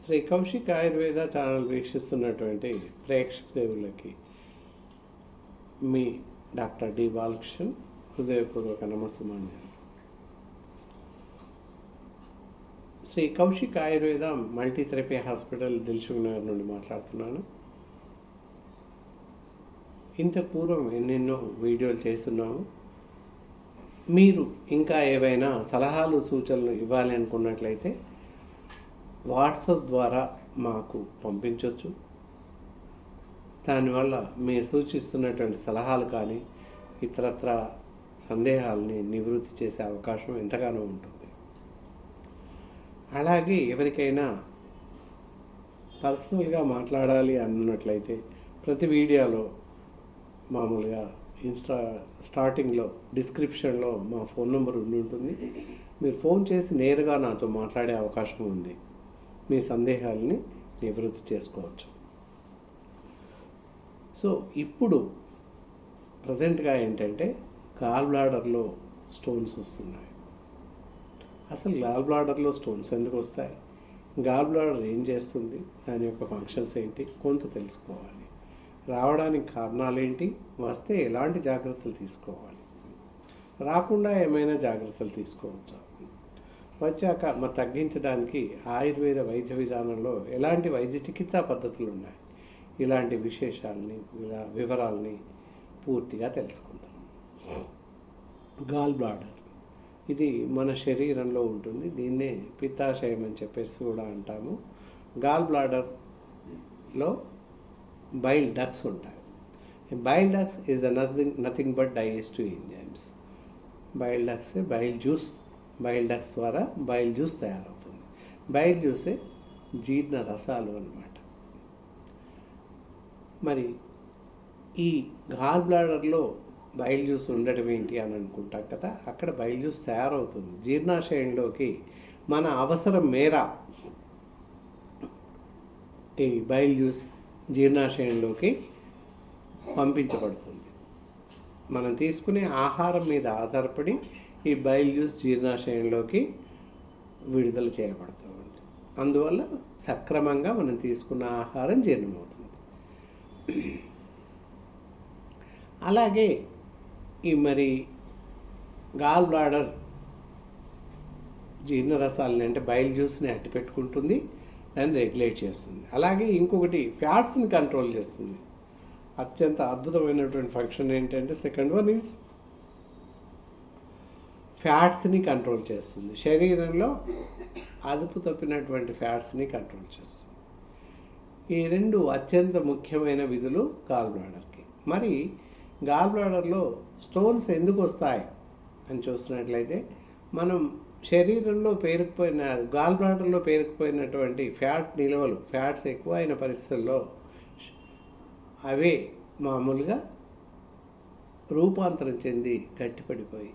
Shri Kaushik Ayurveda channel వీక్షిస్తున్నటువంటి ప్రేక్షకులకి మీ doctor D Balakrishnan హృదయపూర్వక నమస్సుమాంజలి. శ్రీ కౌశిక్ ఆయుర్వేద మల్టీథెరపీ హాస్పిటల్ దిల్సుఖ్నగర్ నుండి మాట్లాడుతున్నాను. ఇంత పూర్వం ఎన్నెన్నో వీడియోలు చేస్తున్నాము. మీరు ఇంకా ఏవైనా సలహాలు సూచనలు ఇవ్వాలి అనుకున్నట్లయితే వాట్సాప్ ద్వారా మాకు పంపించవచ్చు. దానివల్ల మీరు సూచిస్తున్నటువంటి సలహాలు కానీ ఇతరత్ర సందేహాలని నివృత్తి చేసే అవకాశం ఎంతగానో ఉంటుంది. అలాగే ఎవరికైనా పర్సనల్గా మాట్లాడాలి అన్నట్లయితే ప్రతి వీడియోలో మామూలుగా స్టార్టింగ్లో డిస్క్రిప్షన్లో మా ఫోన్ నెంబర్ ఉంటుంది. మీరు ఫోన్ చేసి నేరుగా నాతో మాట్లాడే అవకాశం ఉంది. మీ సందేహాలని నివృత్తి చేసుకోవచ్చు. సో ఇప్పుడు ప్రజెంట్గా ఏంటంటే గాల్ బ్లాడర్లో స్టోన్స్ వస్తున్నాయి. అసలు గాల్ బ్లాడర్లో స్టోన్స్ ఎందుకు వస్తాయి, గాల్ బ్లాడర్ ఏం చేస్తుంది, దాని యొక్క ఫంక్షన్స్ ఏంటి కొంత తెలుసుకోవాలి. రావడానికి కారణాలు ఏంటి, వస్తే ఎలాంటి జాగ్రత్తలు తీసుకోవాలి, రాకుండా ఏమైనా జాగ్రత్తలు తీసుకోవచ్చా, వచ్చాక తగ్గించడానికి ఆయుర్వేద వైద్య విధానంలో ఎలాంటి వైద్య చికిత్సా పద్ధతులు ఉన్నాయి, ఇలాంటి విశేషాలని వివరాలని పూర్తిగా తెలుసుకుందాం. గాల్ బ్లాడర్ ఇది మన శరీరంలో ఉంటుంది. దీన్నే పిత్తాశయం అని చెప్పేసి కూడా అంటాము. గాల్ బ్లాడర్లో బైల్ డక్ట్స్ ఉంటాయి. Bile ducts is nothing but digestive enzymes. Bile ducts bile ducts ద్వారా బైల్ జ్యూస్ తయారవుతుంది. బైల్ జ్యూసే జీర్ణ రసాలు అన్నమాట. మరి ఈ గాల్ బ్లాడర్లో బైల్ జ్యూస్ ఉండటం ఏంటి అని అనుకుంటాం కదా, అక్కడ బైల్ జ్యూస్ తయారవుతుంది. జీర్ణాశయంలోకి మన అవసరం మేర ఈ బైల్ జ్యూస్ జీర్ణాశయంలోకి పంపించబడుతుంది. మనం తీసుకునే ఆహారం మీద ఆధారపడి ఈ బైల్ జ్యూస్ జీర్ణాశయంలోకి విడుదల చేయబడుతుంది. అందువల్ల సక్రమంగా మనం తీసుకున్న ఆహారం జీర్ణమవుతుంది. అలాగే ఈ మరి గాల్ బ్లాడర్ జీర్ణరసాలని అంటే బైల్ జ్యూస్ని అట్టి పెట్టుకుంటుంది, దాన్ని రెగ్యులేట్ చేస్తుంది. అలాగే ఇంకొకటి ఫ్యాట్స్ని కంట్రోల్ చేస్తుంది. అత్యంత అద్భుతమైనటువంటి ఫంక్షన్ ఏంటంటే సెకండ్ వన్ ఈజ్ ఫ్యాట్స్ని కంట్రోల్ చేస్తుంది. శరీరంలో అదుపు తప్పినటువంటి ఫ్యాట్స్ని కంట్రోల్ చేస్తుంది. ఈ రెండు అత్యంత ముఖ్యమైన విధులు గాల్ బ్లాడర్కి. మరి గాల్ బ్లాడర్లో స్టోన్స్ ఎందుకు వస్తాయి అని చూసినట్లయితే మనం శరీరంలో పేరుకుపోయిన గాల్ బ్లాడర్లో పేరుకుపోయినటువంటి ఫ్యాట్ నిల్వలు, ఫ్యాట్స్ ఎక్కువ అయిన పరిస్థితుల్లో అవే మామూలుగా రూపాంతరం చెంది గట్టిపడిపోయి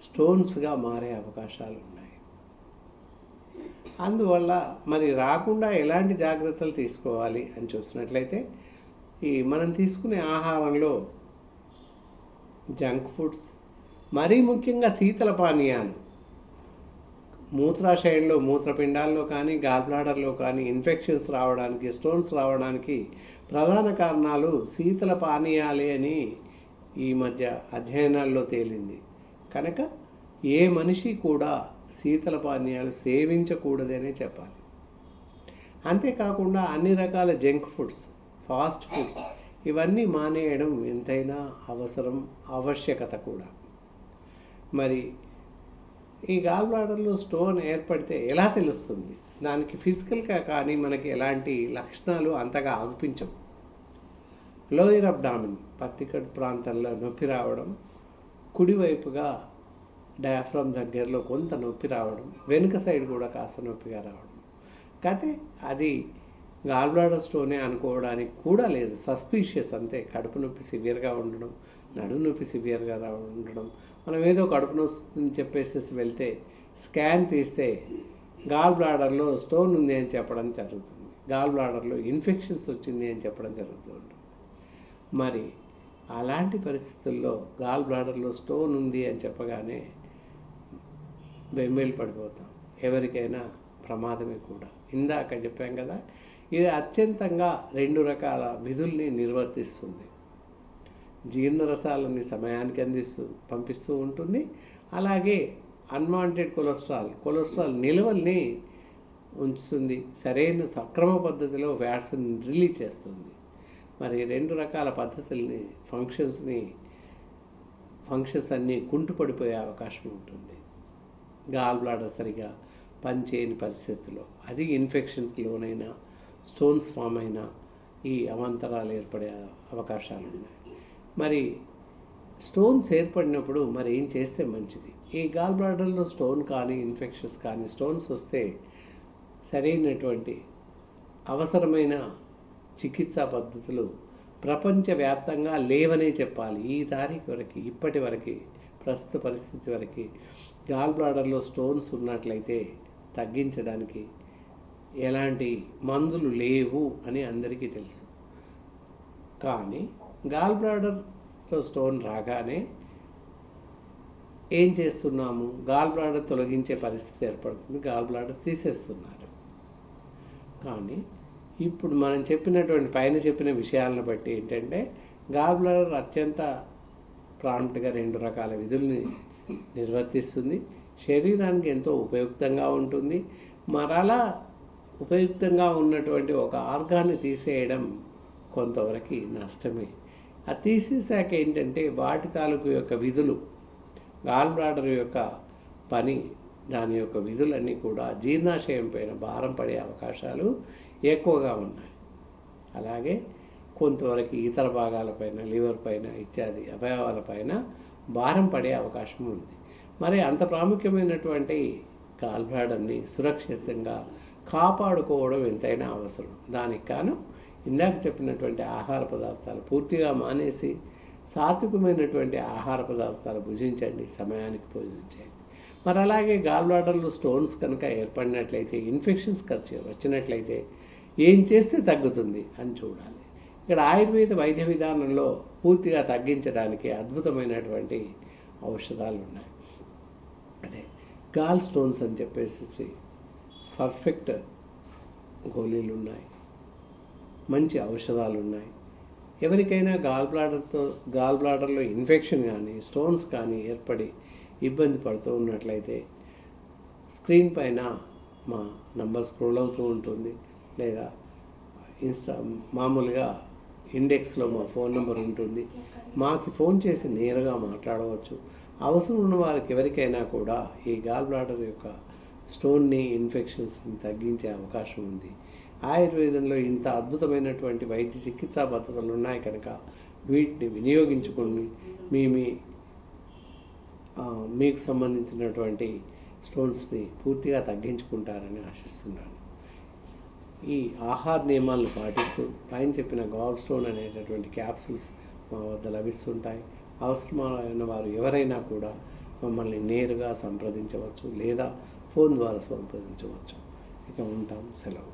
స్టోన్స్గా మారే అవకాశాలు ఉన్నాయి. అందువల్ల మరి రాకుండా ఎలాంటి జాగ్రత్తలు తీసుకోవాలి అని చూసినట్లయితే ఈ మనం తీసుకునే ఆహారంలో జంక్ ఫుడ్స్, మరీ ముఖ్యంగా శీతల పానీయాలు, మూత్రాశయంలో మూత్రపిండాల్లో కానీ గాల్ బ్లాడర్లో కానీ ఇన్ఫెక్షన్స్ రావడానికి, స్టోన్స్ రావడానికి ప్రధాన కారణాలు శీతల పానీయాలే అని ఈ మధ్య అధ్యయనాల్లో తేలింది. కనుక ఏ మనిషి కూడా శీతల పానీయాలు సేవించకూడదనే చెప్పాలి. అంతేకాకుండా అన్ని రకాల జంక్ ఫుడ్స్, ఫాస్ట్ ఫుడ్స్ ఇవన్నీ మానేయడం ఎంతైనా అవసరం, ఆవశ్యకత కూడా. మరి ఈ గాల్ బ్లాడర్లో స్టోన్ ఏర్పడితే ఎలా తెలుస్తుంది? దానికి ఫిజికల్గా కానీ మనకి ఎలాంటి లక్షణాలు అంతగా అగుపించవు. లోయర్ అబ్డామిన్ పత్తికడు ప్రాంతంలో నొప్పి రావడం, కుడివైపుగా డయాఫ్రమ్ దగ్గరలో కొంత నొప్పి రావడం, వెనుక సైడ్ కూడా కాస్త నొప్పిగా రావడం. కాకపోతే అది గాల్ బ్లాడర్ స్టోనే అనుకోవడానికి కూడా లేదు, సస్పీషియస్ అంతే. కడుపు నొప్పి సివియర్గా ఉండడం, నడుము నొప్పి సివియర్గా ఉండడం, మనం ఏదో కడుపు నొప్పి చెప్పేసి వెళ్తే స్కాన్ తీస్తే గాల్ బ్లాడర్లో స్టోన్ ఉంది అని చెప్పడం జరుగుతుంది, గాల్ బ్లాడర్లో ఇన్ఫెక్షన్స్ వచ్చింది అని చెప్పడం జరుగుతూ ఉంటుంది. మరి అలాంటి పరిస్థితుల్లో గాల్ బ్లాడర్లో స్టోన్ ఉంది అని చెప్పగానే బెంబేలు పడిపోతాం. ఎవరికైనా ప్రమాదమే కూడా. ఇందాక చెప్పాం కదా, ఇది అత్యంతంగా 2 రకాల విధుల్ని నిర్వర్తిస్తుంది. జీర్ణరసాలని సమయానికి పంపిస్తూ ఉంటుంది. అలాగే అన్వాంటెడ్ కొలెస్ట్రాల్ నిల్వల్ని ఉంచుతుంది. సరైన సక్రమ పద్ధతిలో ఫ్యాట్స్ని రిలీజ్ చేస్తుంది. మరి 2 రకాల పద్ధతుల్ని ఫంక్షన్స్ అన్నీ కుంటుపడిపోయే అవకాశం ఉంటుంది. గాల్ బ్లాడర్ సరిగా పనిచేయని పరిస్థితుల్లో, అది ఇన్ఫెక్షన్కి లోనైనా, స్టోన్స్ ఫామ్ అయినా ఈ అవాంతరాలు ఏర్పడే అవకాశాలు ఉన్నాయి. మరి స్టోన్స్ ఏర్పడినప్పుడు మరి ఏం చేస్తే మంచిది? ఈ గాల్ బ్లాడర్లో స్టోన్ కానీ, ఇన్ఫెక్షన్స్ కానీ, స్టోన్స్ వస్తే సరైనటువంటి అవసరమైన చికిత్సా పద్ధతులు ప్రపంచవ్యాప్తంగా లేవనే చెప్పాలి. ఈ తారీఖు వరకు, ఇప్పటి వరకు, ప్రస్తుత పరిస్థితి వరకు గాల్ బ్లాడర్లో స్టోన్స్ ఉన్నట్లయితే తగ్గించడానికి ఎలాంటి మందులు లేవు అని అందరికీ తెలుసు. కానీ గాల్ బ్లాడర్లో స్టోన్ రాగానే ఏం చేస్తున్నాము? గాల్ బ్లాడర్ తొలగించే పరిస్థితి ఏర్పడుతుంది, గాల్ బ్లాడర్ తీసేస్తున్నారు. కానీ ఇప్పుడు మనం పైన చెప్పిన విషయాలను బట్టి ఏంటంటే, గాల్ బ్లాడర్ అత్యంత ప్రాంప్ట్గా 2 రకాల విధుల్ని నిర్వర్తిస్తుంది. శరీరానికి ఎంతో ఉపయుక్తంగా ఉంటుంది. మరలా ఉపయుక్తంగా ఉన్నటువంటి ఒక ఆర్గాన్ని తీసేయడం కొంతవరకు నష్టమే. అది తీసేసాక ఏంటంటే, వాటి తాలూకు యొక్క విధులు, గాల్ బ్లాడర్ యొక్క పని, దాని యొక్క విధులన్నీ కూడా జీర్ణాశయం పైన భారం పడే అవకాశాలు ఎక్కువగా ఉన్నాయి. అలాగే కొంతవరకు ఇతర భాగాలపైన, లివర్ పైన ఇత్యాది అవయవాలపైన భారం పడే అవకాశం ఉంది. మరి అంత ప్రాముఖ్యమైనటువంటి గాల్ బ్లాడర్ని సురక్షితంగా కాపాడుకోవడం ఎంతైనా అవసరం. దానికి కాను ఇందాక చెప్పినటువంటి ఆహార పదార్థాలు పూర్తిగా మానేసి సాత్వికమైనటువంటి ఆహార పదార్థాలు భుజించండి, సమయానికి భుజించండి. మరి అలాగే గాల్ బ్లాడర్లో స్టోన్స్ కనుక ఏర్పడినట్లయితే, ఇన్ఫెక్షన్స్ వచ్చినట్లయితే ఏం చేస్తే తగ్గుతుంది అని చూడాలి. ఇక్కడ ఆయుర్వేద వైద్య విధానంలో పూర్తిగా తగ్గించడానికి అద్భుతమైనటువంటి ఔషధాలు ఉన్నాయి. అదే గాల్ స్టోన్స్ అని చెప్పేసి పర్ఫెక్ట్ గోళీలు ఉన్నాయి, మంచి ఔషధాలు ఉన్నాయి. ఎవరికైనా గాల్ బ్లాడర్లో ఇన్ఫెక్షన్ కానీ, స్టోన్స్ కానీ ఏర్పడి ఇబ్బంది పడుతూ ఉన్నట్లయితే స్క్రీన్ పైన మా నంబర్ స్క్రోల్ అవుతూ ఉంటుంది, లేదా మామూలుగా ఇండెక్స్లో మా ఫోన్ నెంబర్ ఉంటుంది. మాకు ఫోన్ చేసి నేరుగా మాట్లాడవచ్చు. అవసరం ఉన్న వారికి ఎవరికైనా కూడా ఈ గాల్ బ్లాడర్ యొక్క స్టోన్ని, ఇన్ఫెక్షన్స్ని తగ్గించే అవకాశం ఉంది. ఆయుర్వేదంలో ఇంత అద్భుతమైనటువంటి వైద్య చికిత్సా పద్ధతులు ఉన్నాయి కనుక వీటిని వినియోగించుకొని మీకు సంబంధించినటువంటి స్టోన్స్ని పూర్తిగా తగ్గించుకుంటారని ఆశిస్తున్నాను. ఈ ఆహార నియమాలను పాటిస్తూ పైన చెప్పిన గాల్ స్టోన్ అనేటటువంటి క్యాప్సూల్స్ మా వద్ద లభిస్తుంటాయి. అవసరమైన వారు ఎవరైనా కూడా మమ్మల్ని నేరుగా సంప్రదించవచ్చు, లేదా ఫోన్ ద్వారా సంప్రదించవచ్చు. ఇక ఉంటాం, సెలవు.